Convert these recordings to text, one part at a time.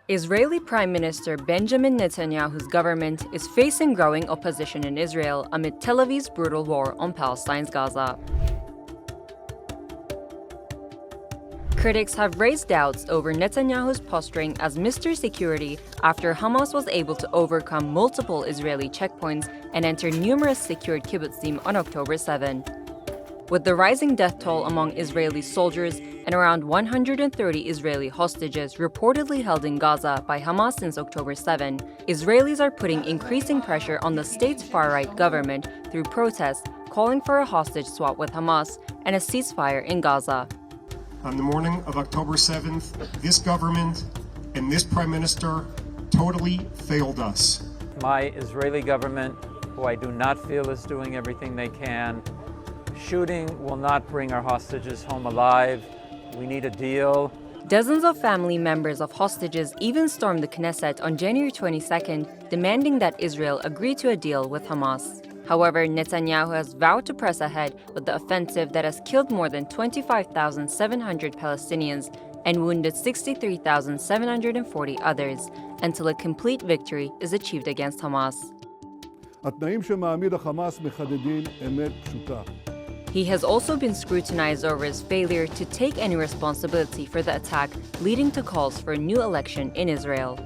Israeli Prime Minister Benjamin Netanyahu's government is facing growing opposition in Israel amid Tel Aviv's brutal war on Palestine's Gaza. Critics have raised doubts over Netanyahu's posturing as Mr. Security after Hamas was able to overcome multiple Israeli checkpoints and enter numerous secured kibbutzim on October 7. With the rising death toll among Israeli soldiers and around 130 Israeli hostages reportedly held in Gaza by Hamas since October 7, Israelis are putting increasing pressure on the state's far-right government through protests calling for a hostage swap with Hamas and a ceasefire in Gaza. On the morning of October 7th, this government and this Prime Minister totally failed us. My Israeli government, who I do not feel is doing everything they can, shooting will not bring our hostages home alive. We need a deal. Dozens of family members of hostages even stormed the Knesset on January 22nd, demanding that Israel agree to a deal with Hamas. However, Netanyahu has vowed to press ahead with the offensive that has killed more than 25,700 Palestinians and wounded 63,740 others until a complete victory is achieved against Hamas. התנאים שמעמיד החמאס מחדדים אמת פשוטה. He has also been scrutinized over his failure to take any responsibility for the attack, leading to calls for a new election in Israel.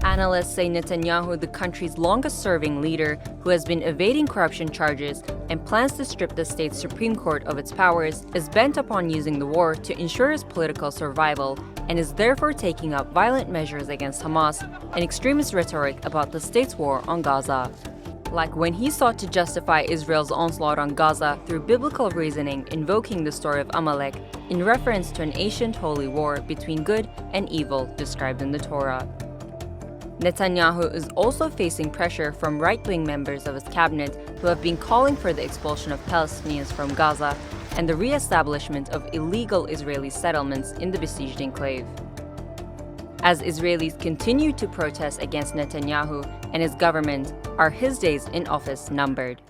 Analysts say Netanyahu, the country's longest-serving leader, who has been evading corruption charges and plans to strip the state's Supreme Court of its powers, is bent upon using the war to ensure his political survival and is therefore taking up violent measures against Hamas and extremist rhetoric about the state's war on Gaza. Like when he sought to justify Israel's onslaught on Gaza through biblical reasoning, invoking the story of Amalek in reference to an ancient holy war between good and evil described in the Torah. Netanyahu is also facing pressure from right-wing members of his cabinet who have been calling for the expulsion of Palestinians from Gaza and the re-establishment of illegal Israeli settlements in the besieged enclave. As Israelis continue to protest against Netanyahu and his government, are his days in office numbered?